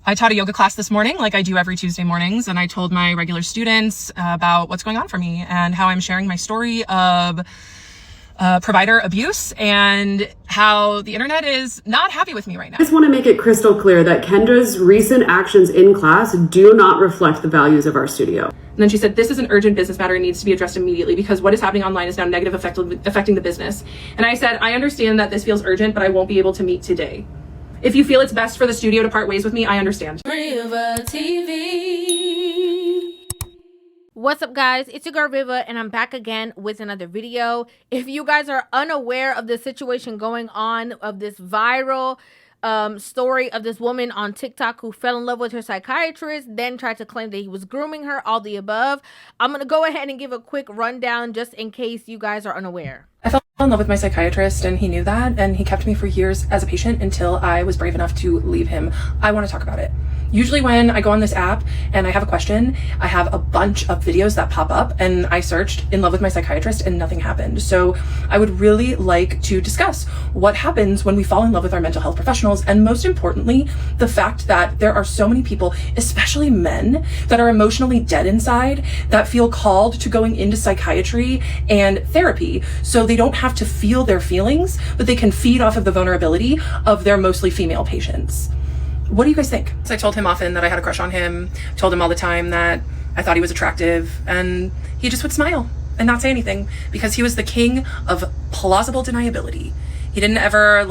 I taught a yoga class this morning, like I do every Tuesday mornings, and I told my regular students about what's going on for me and how I'm sharing my story of provider abuse and how the internet is not happy with me right now. I just want to make it crystal clear that Kendra's recent actions in class do not reflect the values of our studio. And then she said, this is an urgent business matter and needs to be addressed immediately because what is happening online is now negatively affecting the business. And I said, I understand that this feels urgent, but I won't be able to meet today. If you feel it's best for the studio to part ways with me, I understand. Rivah TV. What's up, guys? It's your girl Rivah, and I'm back again with another video. If you guys are unaware of the situation going on, of this viral story of this woman on TikTok who fell in love with her psychiatrist, then tried to claim that he was grooming her, all the above, I'm going to go ahead and give a quick rundown just in case you guys are unaware. I fell in love with my psychiatrist and he knew that, and he kept me for years as a patient until I was brave enough to leave him. I want to talk about it. Usually when I go on this app and I have a question, I have a bunch of videos that pop up, and I searched in love with my psychiatrist and nothing happened. So I would really like to discuss what happens when we fall in love with our mental health professionals, and most importantly, the fact that there are so many people, especially men, that are emotionally dead inside, that feel called to going into psychiatry and therapy so they don't have to feel their feelings, but they can feed off of the vulnerability of their mostly female patients. What do you guys think? So I told him often that I had a crush on him, told him all the time that I thought he was attractive, and he just would smile and not say anything because he was the king of plausible deniability. He didn't ever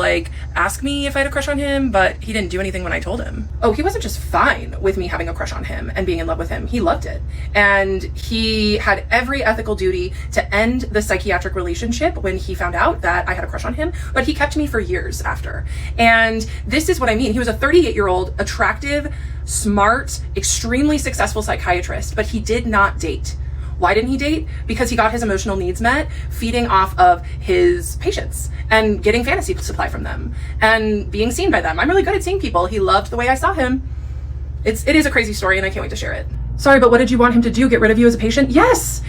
ask me if I had a crush on him, but he didn't do anything when I told him. Oh, he wasn't just fine with me having a crush on him and being in love with him. He loved it. And he had every ethical duty to end the psychiatric relationship when he found out that I had a crush on him, but he kept me for years after. And this is what I mean. He was a 38-year-old, attractive, smart, extremely successful psychiatrist, but he did not date. Why didn't he date? Because he got his emotional needs met feeding off of his patients and getting fantasy supply from them and being seen by them. I'm really good at seeing people. He loved the way I saw him. It is a crazy story and I can't wait to share it. Sorry, but what did you want him to do? Get rid of you as a patient? Yes,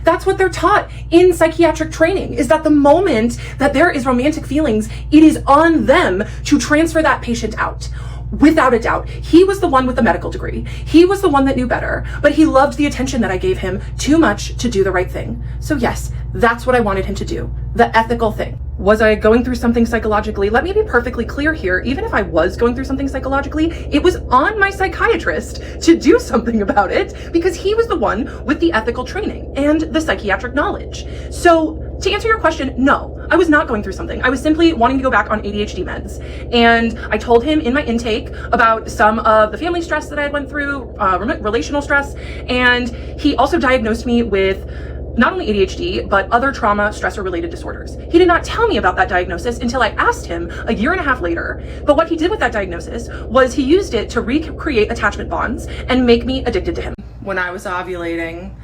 that's what they're taught in psychiatric training, is that the moment that there is romantic feelings, it is on them to transfer that patient out. Without a doubt, he was the one with the medical degree. He was the one that knew better, but he loved the attention that I gave him too much to do the right thing. So yes, that's what I wanted him to do, the ethical thing. Was I going through something psychologically? Let me be perfectly clear here. Even if I was going through something psychologically, it was on my psychiatrist to do something about it because he was the one with the ethical training and the psychiatric knowledge. So to answer your question, no, I was not going through something. I was simply wanting to go back on ADHD meds. And I told him in my intake about some of the family stress that I had went through, relational stress. And he also diagnosed me with not only ADHD, but other trauma, stressor-related disorders. He did not tell me about that diagnosis until I asked him a year and a half later. But what he did with that diagnosis was he used it to recreate attachment bonds and make me addicted to him. When I was ovulating,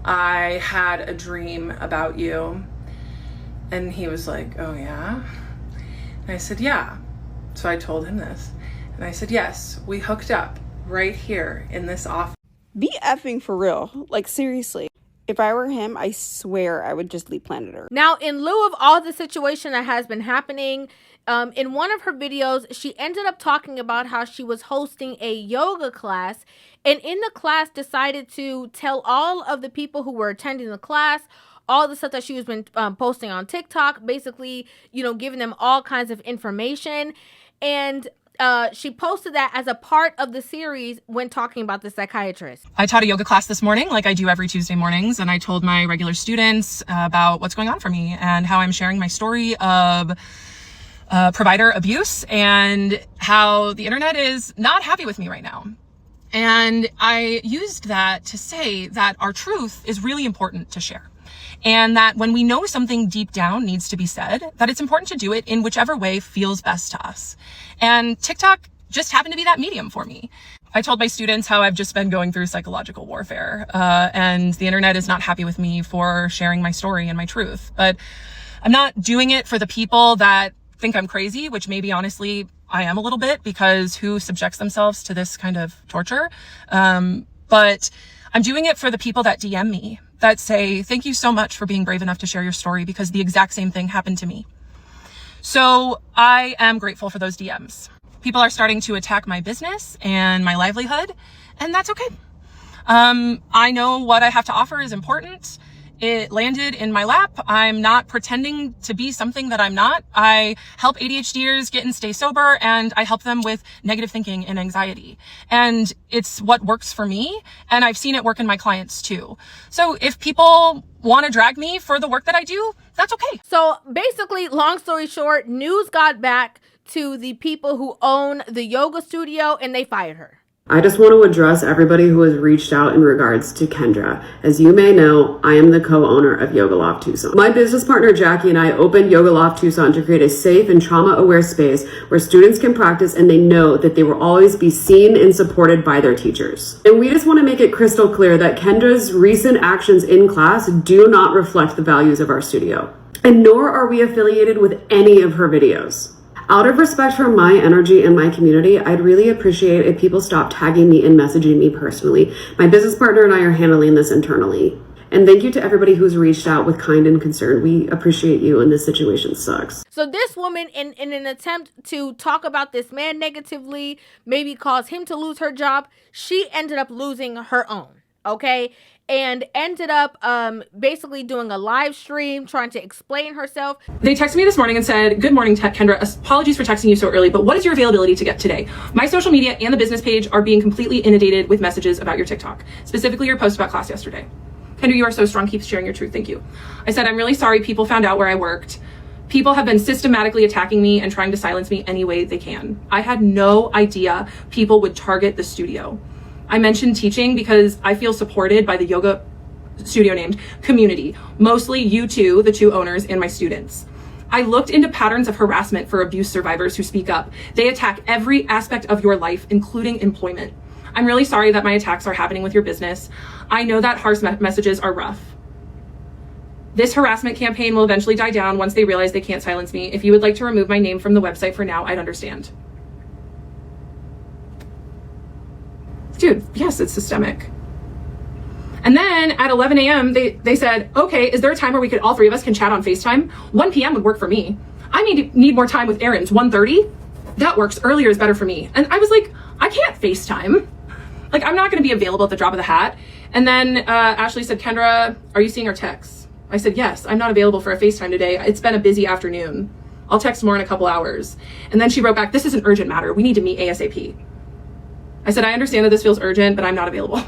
I had a dream about you. And he was like, oh yeah? And I said, yeah. So I told him this. And I said, yes, we hooked up right here in this office. Be effing for real. Like, seriously. If I were him, I swear I would just leave planet Earth. Now, in lieu of all the situation that has been happening, in one of her videos, she ended up talking about how she was hosting a yoga class, and in the class decided to tell all of the people who were attending the class all the stuff that she was been posting on TikTok, basically, giving them all kinds of information. And she posted that as a part of the series when talking about the psychiatrist. I taught a yoga class this morning, like I do every Tuesday mornings, and I told my regular students about what's going on for me and how I'm sharing my story of provider abuse and how the internet is not happy with me right now. And I used that to say that our truth is really important to share. And that when we know something deep down needs to be said, that it's important to do it in whichever way feels best to us. And TikTok just happened to be that medium for me. I told my students how I've just been going through psychological warfare, and the internet is not happy with me for sharing my story and my truth. But I'm not doing it for the people that think I'm crazy, which maybe honestly I am a little bit, because who subjects themselves to this kind of torture? But I'm doing it for the people that DM me, that say, thank you so much for being brave enough to share your story because the exact same thing happened to me. So I am grateful for those DMs. People are starting to attack my business and my livelihood, and that's okay. I know what I have to offer is important. It landed in my lap. I'm not pretending to be something that I'm not. I help ADHDers get and stay sober, and I help them with negative thinking and anxiety. And it's what works for me, and I've seen it work in my clients too. So if people want to drag me for the work that I do, that's okay. So basically, long story short, news got back to the people who own the yoga studio, and they fired her. I just want to address everybody who has reached out in regards to Kendra. As you may know, I am the co-owner of Yoga Loft Tucson. My business partner Jackie and I opened Yoga Loft Tucson to create a safe and trauma-aware space where students can practice and they know that they will always be seen and supported by their teachers. And we just want to make it crystal clear that Kendra's recent actions in class do not reflect the values of our studio. And nor are we affiliated with any of her videos. Out of respect for my energy and my community, I'd really appreciate if people stop tagging me and messaging me personally. My business partner and I are handling this internally. And thank you to everybody who's reached out with kind and concern. We appreciate you, and this situation sucks. So this woman, in an attempt to talk about this man negatively, maybe cause him to lose her job, she ended up losing her own, okay? And ended up basically doing a live stream, trying to explain herself. They texted me this morning and said, "Good morning, Kendra. Apologies for texting you so early, but what is your availability to get today? My social media and the business page are being completely inundated with messages about your TikTok, specifically your post about class yesterday. Kendra, you are so strong. Keep sharing your truth. Thank you." I said, "I'm really sorry people found out where I worked. People have been systematically attacking me and trying to silence me any way they can. I had no idea people would target the studio. I mentioned teaching because I feel supported by the yoga studio named community, mostly you two, the two owners, and my students. I looked into patterns of harassment for abuse survivors who speak up. They attack every aspect of your life, including employment. I'm really sorry that my attacks are happening with your business. I know that harsh messages are rough. This harassment campaign will eventually die down once they realize they can't silence me. If you would like to remove my name from the website for now, I'd understand." Dude, yes, it's systemic. And then at 11 a.m., they said, "Okay, is there a time where all three of us can chat on FaceTime? 1 p.m. would work for me. I need more time with errands. 1:30? That works. Earlier is better for me." And I was like, I can't FaceTime. Like, I'm not going to be available at the drop of the hat. And then Ashley said, "Kendra, are you seeing our texts?" I said, "Yes, I'm not available for a FaceTime today. It's been a busy afternoon. I'll text more in a couple hours." And then she wrote back, "This is an urgent matter. We need to meet ASAP." I said, "I understand that this feels urgent, but I'm not available.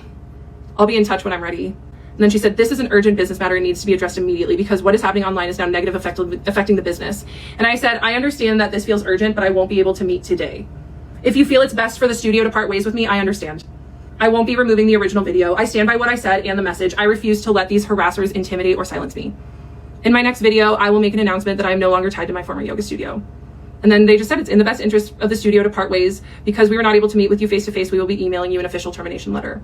I'll be in touch when I'm ready." And then she said, "This is an urgent business matter and needs to be addressed immediately because what is happening online is now negatively affecting the business." And I said, "I understand that this feels urgent, but I won't be able to meet today. If you feel it's best for the studio to part ways with me, I understand. I won't be removing the original video. I stand by what I said and the message. I refuse to let these harassers intimidate or silence me. In my next video, I will make an announcement that I am no longer tied to my former yoga studio." And then they just said, "It's in the best interest of the studio to part ways. Because we were not able to meet with you face to face, we will be emailing you an official termination letter."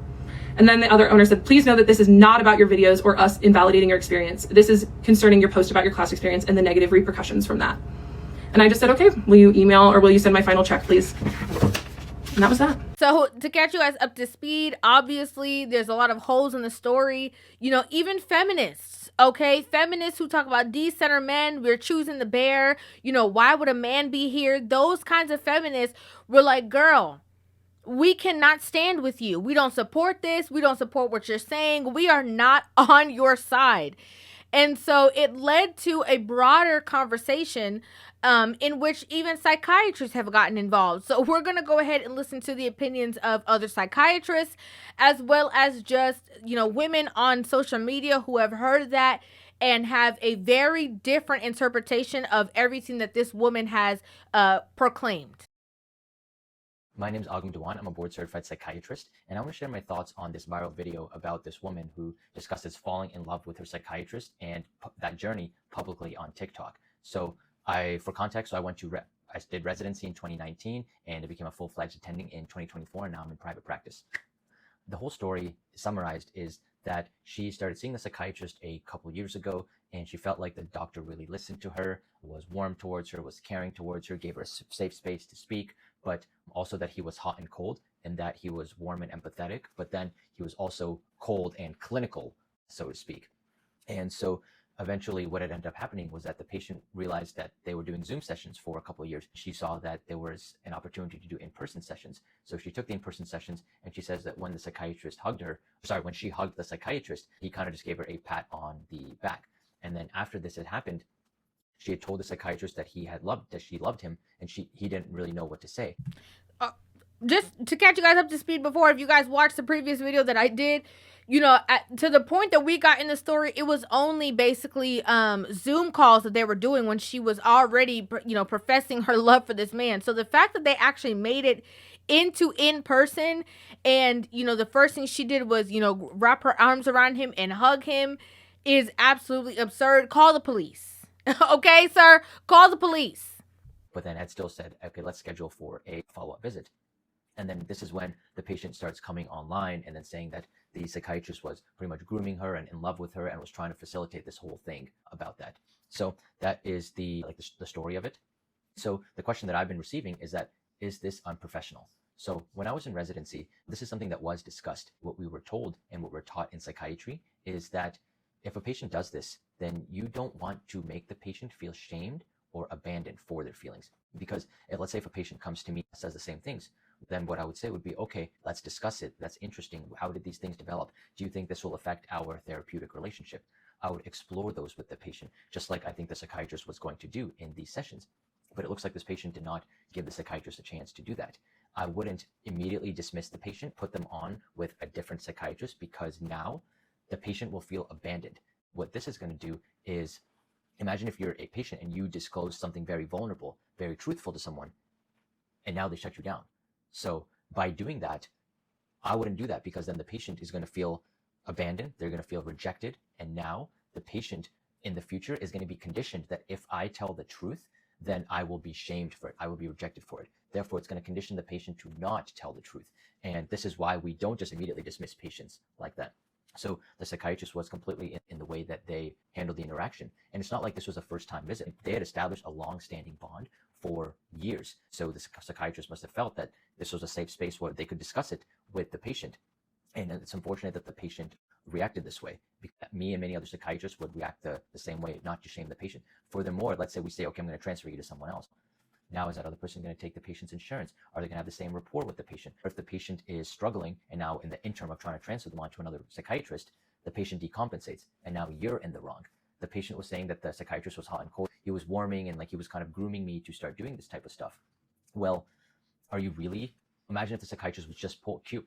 And then the other owner said, "Please know that this is not about your videos or us invalidating your experience. This is concerning your post about your class experience and the negative repercussions from that." And I just said, "Okay, will you email or will you send my final check, please?" And that was that. So to get you guys up to speed, obviously there's a lot of holes in the story. You know, even feminists, okay? Feminists who talk about decenter men, we're choosing the bear. You know, why would a man be here? Those kinds of feminists were like, "Girl, we cannot stand with you. We don't support this. We don't support what you're saying. We are not on your side." And so it led to a broader conversation in which even psychiatrists have gotten involved. So we're going to go ahead and listen to the opinions of other psychiatrists, as well as just, you know, women on social media who have heard that and have a very different interpretation of everything that this woman has proclaimed. My name is Agam Dewan. I'm a board-certified psychiatrist, and I want to share my thoughts on this viral video about this woman who discusses falling in love with her psychiatrist and that journey publicly on TikTok. So for context, I did residency in 2019, and I became a full-fledged attending in 2024, and now I'm in private practice. The whole story summarized is that she started seeing the psychiatrist a couple years ago, and she felt like the doctor really listened to her, was warm towards her, was caring towards her, gave her a safe space to speak, but also that he was hot and cold, and that he was warm and empathetic, but then he was also cold and clinical, so to speak. And so Eventually, what had ended up happening was that the patient realized that they were doing Zoom sessions for a couple of years. She saw that there was an opportunity to do in-person sessions. So she took the in-person sessions, and she says that when when she hugged the psychiatrist, he kind of just gave her a pat on the back. And then after this had happened, she had told the psychiatrist that she loved him, and he didn't really know what to say. Just to catch you guys up to speed before, if you guys watched the previous video that I did, to the point that we got in the story, it was only basically Zoom calls that they were doing when she was already, professing her love for this man. So the fact that they actually made it into in person, and the first thing she did was wrap her arms around him and hug him, is absolutely absurd. Call the police. Okay, sir, call the police. But then Ed still said, okay, let's schedule for a follow-up visit. And then this is when the patient starts coming online and then saying that the psychiatrist was pretty much grooming her and in love with her and was trying to facilitate this whole thing about that. So that is the story of it. So the question that I've been receiving is this unprofessional? So when I was in residency, this is something that was discussed. What we were told and what we're taught in psychiatry is that if a patient does this, then you don't want to make the patient feel shamed or abandoned for their feelings. Because let's say if a patient comes to me and says the same things, then what I would say would be, okay, let's discuss it. That's interesting. How did these things develop? Do you think this will affect our therapeutic relationship? I would explore those with the patient, just like I think the psychiatrist was going to do in these sessions. But it looks like this patient did not give the psychiatrist a chance to do that. I wouldn't immediately dismiss the patient, put them on with a different psychiatrist, because now the patient will feel abandoned. What this is going to do is, imagine if you're a patient and you disclose something very vulnerable, very truthful to someone, and now they shut you down. So by doing that, I wouldn't do that, because then the patient is going to feel abandoned. They're going to feel rejected. And now the patient in the future is going to be conditioned that if I tell the truth, then I will be shamed for it. I will be rejected for it. Therefore, it's going to condition the patient to not tell the truth. And this is why we don't just immediately dismiss patients like that. So the psychiatrist was completely in the way that they handled the interaction. And it's not like this was a first-time visit. They had established a long-standing bond for years. So the psychiatrist must have felt that this was a safe space where they could discuss it with the patient. And it's unfortunate that the patient reacted this way. Me and many other psychiatrists would react the same way, not to shame the patient. Furthermore, let's say we say, okay, I'm going to transfer you to someone else. Now, is that other person going to take the patient's insurance? Are they going to have the same rapport with the patient? Or if the patient is struggling, and now in the interim of trying to transfer them on to another psychiatrist, the patient decompensates, and now you're in the wrong. The patient was saying that the psychiatrist was hot and cold. He was warming, and he was kind of grooming me to start doing this type of stuff. Well, are you really? Imagine if the psychiatrist was just pure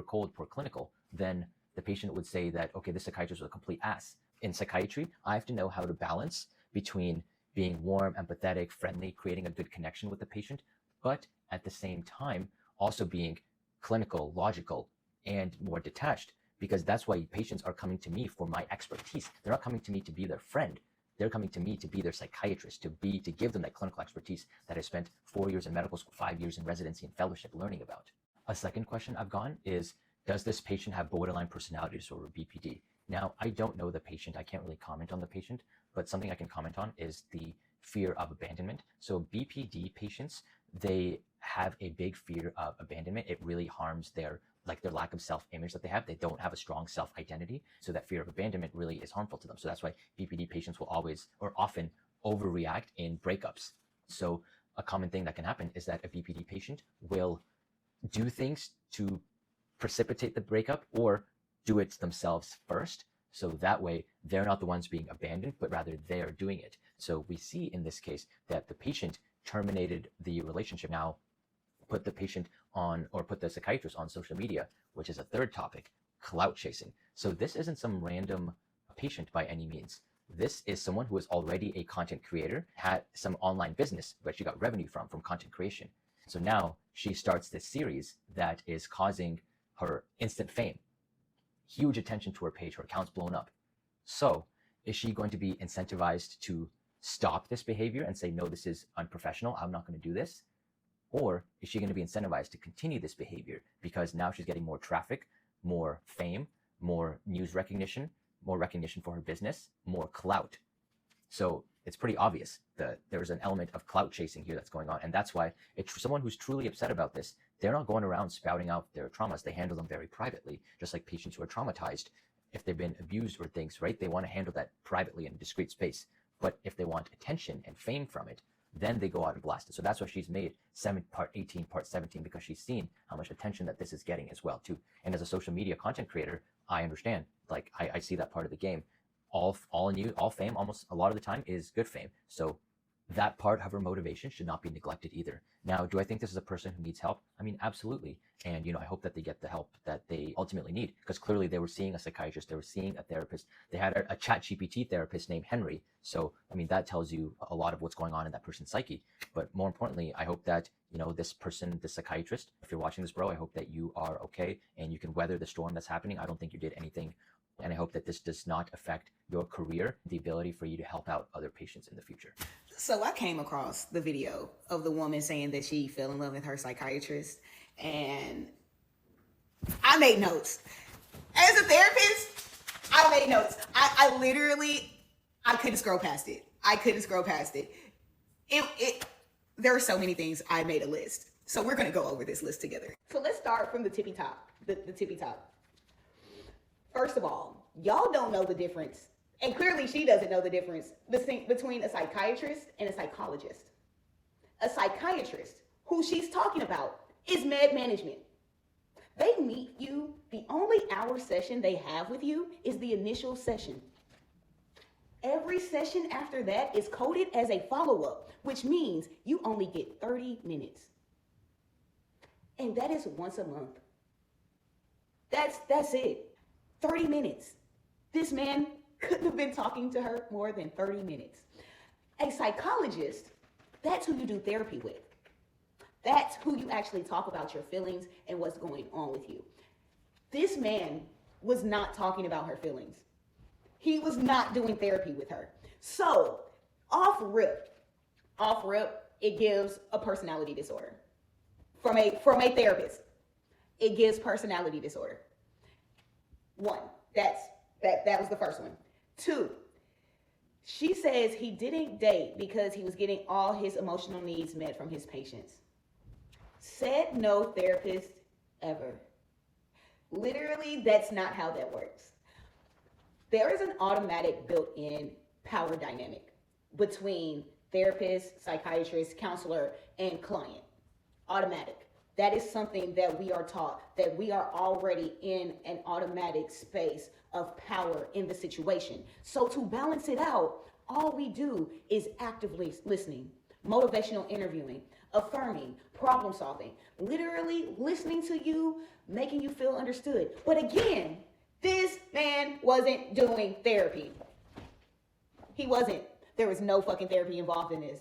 cold, pure clinical. Then the patient would say that, okay, this psychiatrist was a complete ass. In psychiatry, I have to know how to balance between being warm, empathetic, friendly, creating a good connection with the patient, but at the same time, also being clinical, logical, and more detached, because that's why patients are coming to me for my expertise. They're not coming to me to be their friend. They're coming to me to be their psychiatrist, to give them that clinical expertise that I spent 4 years in medical school, 5 years in residency and fellowship learning about. A second question I've gotten is, does this patient have borderline personality disorder, BPD? Now, I don't know the patient. I can't really comment on the patient, but something I can comment on is the fear of abandonment. So BPD patients, they have a big fear of abandonment. It really harms their lack of self-image that they have. They don't have a strong self-identity. So that fear of abandonment really is harmful to them. So that's why BPD patients will always or often overreact in breakups. So a common thing that can happen is that a BPD patient will do things to precipitate the breakup or do it themselves first. So that way they're not the ones being abandoned, but rather they're doing it. So we see in this case that the patient terminated the relationship. Now put the patient on, or put the psychiatrist on social media, which is a third topic, clout chasing. So this isn't some random patient by any means. This is someone who is already a content creator, had some online business, but she got revenue from content creation. So now she starts this series that is causing her instant fame, huge attention to her page, her account's blown up. So is she going to be incentivized to stop this behavior and say, no, this is unprofessional, I'm not going to do this? Or is she going to be incentivized to continue this behavior because now she's getting more traffic, more fame, more news recognition, more recognition for her business, more clout? So it's pretty obvious that there's an element of clout chasing here that's going on. And that's why it's someone who's truly upset about this. They're not going around spouting out their traumas. They handle them very privately, just like patients who are traumatized if they've been abused or things, right? They want to handle that privately in a discreet space. But if they want attention and fame from it, then they go out and blast it. So that's why she's made part 18, part 17, because she's seen how much attention that this is getting as well too. And as a social media content creator, I understand, like I see that part of the game. All fame, almost a lot of the time, is good fame. So that part of her motivation should not be neglected either. Now, do I think this is a person who needs help? I mean, absolutely. And, I hope that they get the help that they ultimately need, because clearly they were seeing a psychiatrist, they were seeing a therapist, they had a chat GPT therapist named Henry. So, I mean, that tells you a lot of what's going on in that person's psyche. But more importantly, I hope that, this person, this psychiatrist, if you're watching this, bro, I hope that you are okay and you can weather the storm that's happening. I don't think you did anything. And I hope that this does not affect your career, the ability for you to help out other patients in the future. So I came across the video of the woman saying that she fell in love with her psychiatrist, and I made notes. As a therapist, I made notes. I literally, I couldn't scroll past it. There are so many things. I made a list. So we're going to go over this list together. So let's start from the tippy top, the tippy top. First of all, y'all don't know the difference. And clearly she doesn't know the difference between a psychiatrist and a psychologist. A psychiatrist, who she's talking about, is med management. They meet you, the only hour session they have with you is the initial session. Every session after that is coded as a follow-up, which means you only get 30 minutes. And that is once a month. That's it. 30 minutes. This man couldn't have been talking to her more than 30 minutes. A psychologist, that's who you do therapy with. That's who you actually talk about your feelings and what's going on with you. This man was not talking about her feelings. He was not doing therapy with her. So, off rip, it gives a personality disorder. From a therapist, it gives personality disorder. One, that was the first one. Two, she says he didn't date because he was getting all his emotional needs met from his patients. Said no therapist ever. Literally, that's not how that works. There is an automatic built-in power dynamic between therapist, psychiatrist, counselor, and client. Automatic. That is something that we are taught, that we are already in an automatic space of power in the situation. So to balance it out, all we do is actively listening, motivational interviewing, affirming, problem solving, literally listening to you, making you feel understood. But again, this man wasn't doing therapy. He wasn't. There was no fucking therapy involved in this.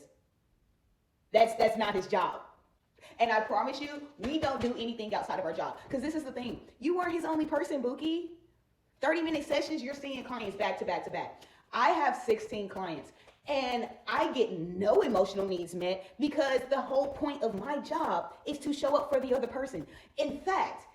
That's not his job. And I promise you, we don't do anything outside of our job. Because this is the thing. You weren't his only person, Bookie. 30-minute sessions, you're seeing clients back to back to back. I have 16 clients. And I get no emotional needs met because the whole point of my job is to show up for the other person. In fact,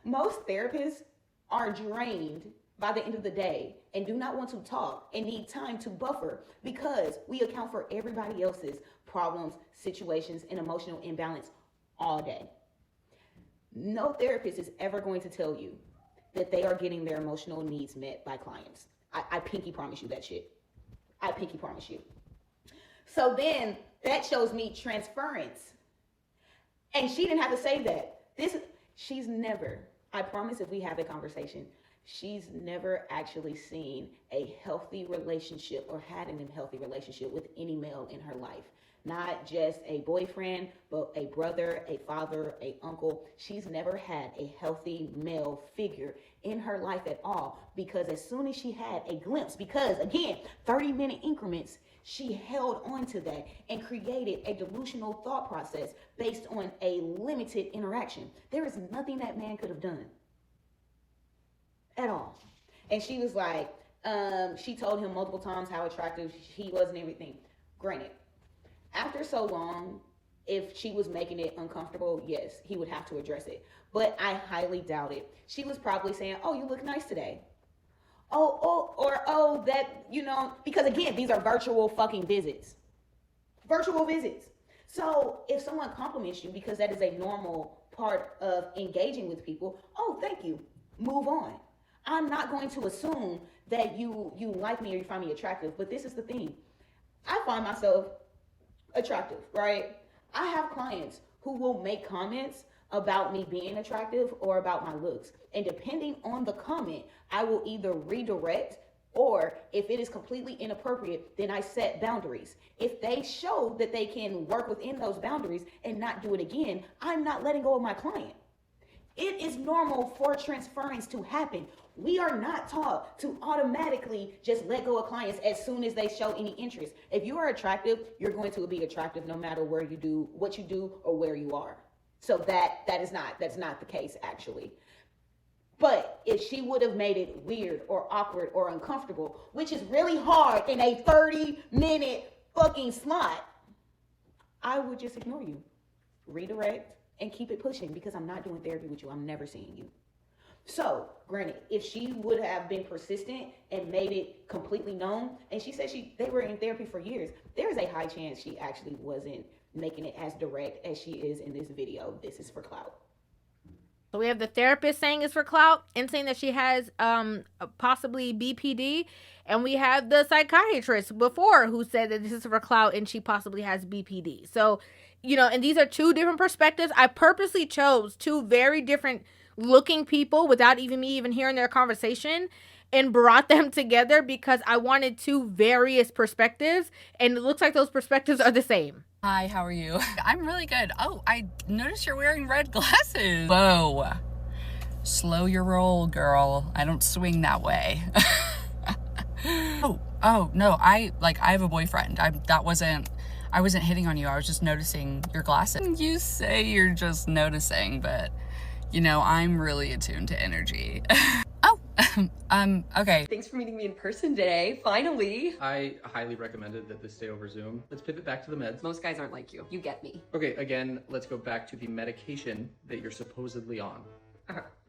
most therapists are drained by the end of the day and do not want to talk and need time to buffer because we account for everybody else's problems, situations, and emotional imbalance all day. No therapist is ever going to tell you that they are getting their emotional needs met by clients. I pinky promise you that shit. I pinky promise you. So then that shows me transference. And she didn't have to say that. She's never, I promise if we have a conversation, she's never actually seen a healthy relationship or had a healthy relationship with any male in her life. Not just a boyfriend, but a brother, a father, a uncle. She's never had a healthy male figure in her life at all, because as soon as she had a glimpse, because again, 30-minute increments, she held on to that and created a delusional thought process based on a limited interaction. There is nothing that man could have done at all. And she was like, she told him multiple times how attractive he was and everything. Granted, after so long, if she was making it uncomfortable, yes, he would have to address it. But I highly doubt it. She was probably saying, oh, you look nice today. Oh, that, because again, these are virtual fucking visits. Virtual visits. So if someone compliments you, because that is a normal part of engaging with people. Oh, thank you. Move on. I'm not going to assume that you like me or you find me attractive, but this is the thing. I find myself attractive, right? I have clients who will make comments about me being attractive or about my looks. And depending on the comment, I will either redirect, or if it is completely inappropriate, then I set boundaries. If they show that they can work within those boundaries and not do it again, I'm not letting go of my client. It is normal for transference to happen. We are not taught to automatically just let go of clients as soon as they show any interest. If you are attractive, you're going to be attractive no matter where you do, what you do, or where you are. So that's not the case, actually. But if she would have made it weird or awkward or uncomfortable, which is really hard in a 30-minute fucking slot, I would just ignore you, redirect, and keep it pushing, because I'm not doing therapy with you. I'm never seeing you. So, granted, if she would have been persistent and made it completely known, and she said they were in therapy for years, there is a high chance she actually wasn't making it as direct as she is in this video. This is for clout. So we have the therapist saying it's for clout and saying that she has possibly BPD. And we have the psychiatrist before who said that this is for clout and she possibly has BPD. So, and these are two different perspectives. I purposely chose two very different looking people without me even hearing their conversation, and brought them together because I wanted two various perspectives, and it looks like those perspectives are the same. Hi, how are you? I'm really good. Oh, I noticed you're wearing red glasses. Whoa. Slow your roll, girl. I don't swing that way. Oh, no, I have a boyfriend. I wasn't hitting on you. I was just noticing your glasses. You say you're just noticing, but I'm really attuned to energy. Okay. Thanks for meeting me in person today, finally. I highly recommended that this stay over Zoom. Let's pivot back to the meds. Most guys aren't like you. You get me. Okay, again, let's go back to the medication that you're supposedly on.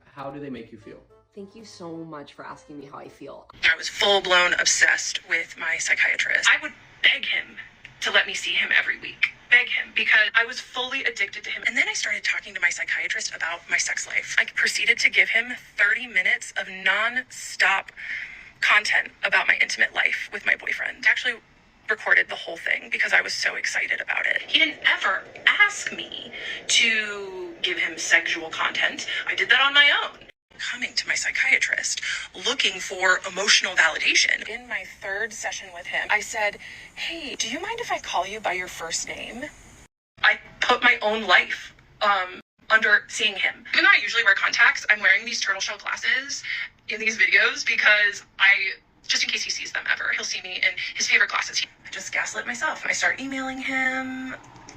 How do they make you feel? Thank you so much for asking me how I feel. I was full-blown obsessed with my psychiatrist. I would beg him to let me see him every week. Beg him, because I was fully addicted to him. And then I started talking to my psychiatrist about my sex life. I proceeded to give him 30 minutes of non-stop content about my intimate life with my boyfriend. I actually recorded the whole thing because I was so excited about it. He didn't ever ask me to give him sexual content. I did that on my own. Coming to my psychiatrist looking for emotional validation. In my third session with him, I said, hey, do you mind if I call you by your first name? I put my own life under seeing him. Even though I usually wear contacts, I'm wearing these turtle shell glasses in these videos because just in case he sees them ever, he'll see me in his favorite glasses. I just gaslit myself. I start emailing him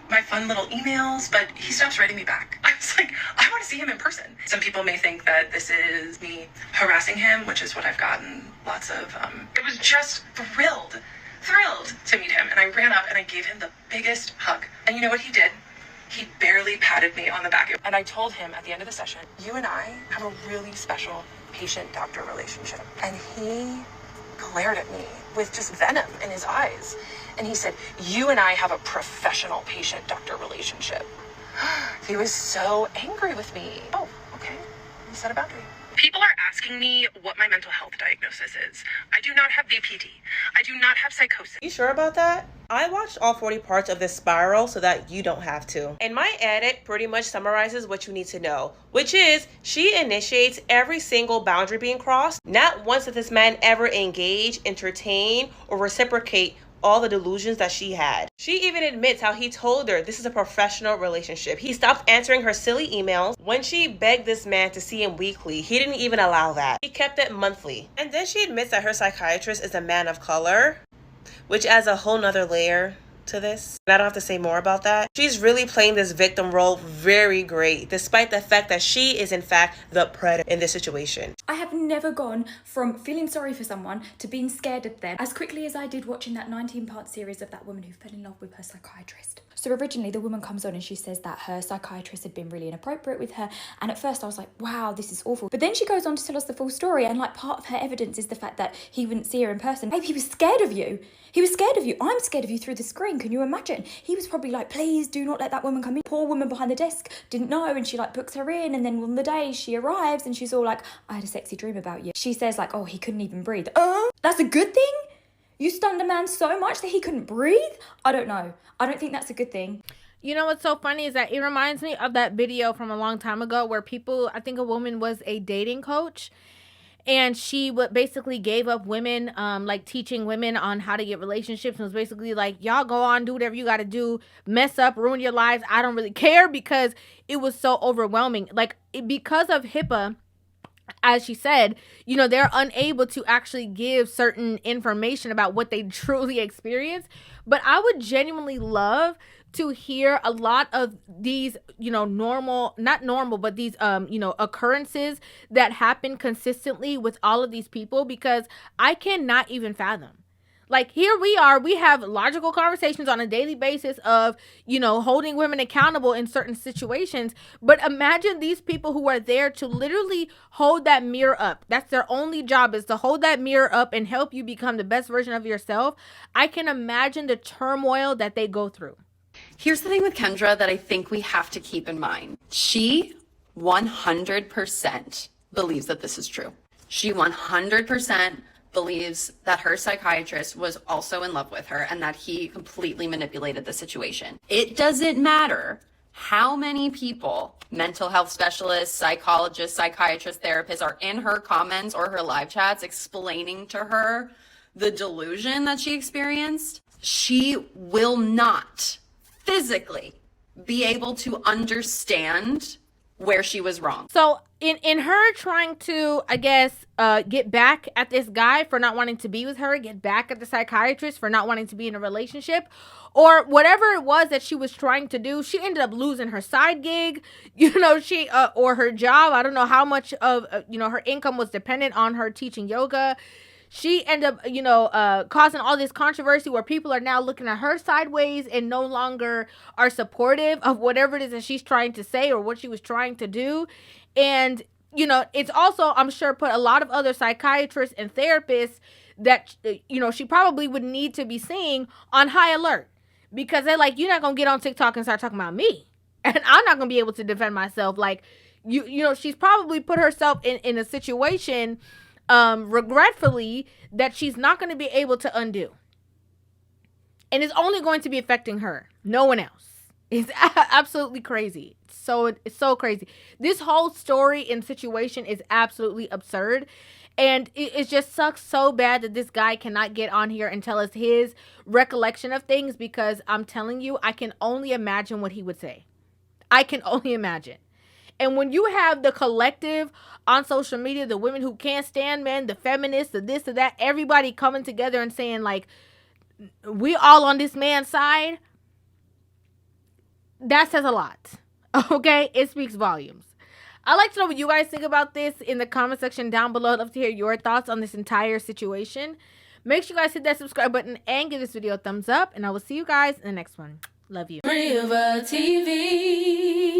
my fun little emails, but he stops writing me back. I was like, I want to see him in person. Some people may think that this is me harassing him, which is what I've gotten lots of. I was just thrilled to meet him. And I ran up and I gave him the biggest hug. And you know what he did? He barely patted me on the back. And I told him at the end of the session, you and I have a really special patient-doctor relationship. And he glared at me with just venom in his eyes. And he said, you and I have a professional patient-doctor relationship. He was so angry with me. Oh, okay. He set a boundary. People are asking me what my mental health diagnosis is. I do not have BPD. I do not have psychosis. You sure about that? I watched all 40 parts of this spiral so that you don't have to. And my edit pretty much summarizes what you need to know, which is she initiates every single boundary being crossed. Not once did this man ever engage, entertain, or reciprocate all the delusions that she had. She even admits how he told her this is a professional relationship. He stopped answering her silly emails. When she begged this man to see him weekly, he didn't even allow that. He kept it monthly. And then she admits that her psychiatrist is a man of color, which adds a whole nother layer to this. And I don't have to say more about that. She's really playing this victim role very great, despite the fact that she is in fact the predator in this situation. I have never gone from feeling sorry for someone to being scared of them as quickly as I did watching that 19-part series of that woman who fell in love with her psychiatrist. So originally the woman comes on and she says that her psychiatrist had been really inappropriate with her. And at first I was like, wow, this is awful. But then she goes on to tell us the full story. And like part of her evidence is the fact that he wouldn't see her in person. Babe, he was scared of you. He was scared of you. I'm scared of you through the screen. Can you imagine? He was probably like, please do not let that woman come in. Poor woman behind the desk didn't know, and she like books her in, and then on the day she arrives and she's all like, I had a sexy dream about you. She says like, oh, he couldn't even breathe. That's a good thing? You stunned a man so much that he couldn't breathe? I don't know. I don't think that's a good thing. You know what's so funny is that it reminds me of that video from a long time ago where people, I think a woman was a dating coach, and she basically gave up women, like teaching women on how to get relationships, and was basically like, y'all go on, do whatever you got to do, mess up, ruin your lives. I don't really care, because it was so overwhelming. Like, because of HIPAA, as she said, you know, they're unable to actually give certain information about what they truly experience. But I would genuinely love to hear a lot of these, you know, not normal, but these, you know, occurrences that happen consistently with all of these people, because I cannot even fathom. Like, here we are, we have logical conversations on a daily basis of, you know, holding women accountable in certain situations. But imagine these people who are there to literally hold that mirror up. That's their only job, is to hold that mirror up and help you become the best version of yourself. I can imagine the turmoil that they go through. Here's the thing with Kendra that I think we have to keep in mind. She 100% believes that this is true. She 100% believes that her psychiatrist was also in love with her and that he completely manipulated the situation. It doesn't matter how many people, mental health specialists, psychologists, psychiatrists, therapists, are in her comments or her live chats explaining to her the delusion that she experienced. She will not physically be able to understand where she was wrong. So in her trying to, I guess, get back at this guy for not wanting to be with her, get back at the psychiatrist for not wanting to be in a relationship, or whatever it was that she was trying to do, she ended up losing her side gig, you know, or her job. I don't know how much of, you know, her income was dependent on her teaching yoga. She ended up, you know, causing all this controversy where people are now looking at her sideways and no longer are supportive of whatever it is that she's trying to say or what she was trying to do. And, you know, it's also, I'm sure, put a lot of other psychiatrists and therapists that, you know, she probably would need to be seeing on high alert, because they're like, you're not going to get on TikTok and start talking about me, and I'm not going to be able to defend myself. Like, you know, she's probably put herself in a situation, regretfully, that she's not going to be able to undo. And it's only going to be affecting her, no one else. It's absolutely crazy. It's so crazy. This whole story and situation is absolutely absurd. And it just sucks so bad that this guy cannot get on here and tell us his recollection of things, because I'm telling you, I can only imagine what he would say. I can only imagine. And when you have the collective on social media, the women who can't stand men, the feminists, the this, the that, everybody coming together and saying, like, we all on this man's side, that says a lot. Okay? It speaks volumes. I'd like to know what you guys think about this in the comment section down below. I'd love to hear your thoughts on this entire situation. Make sure you guys hit that subscribe button and give this video a thumbs up. And I will see you guys in the next one. Love you. Rivah TV.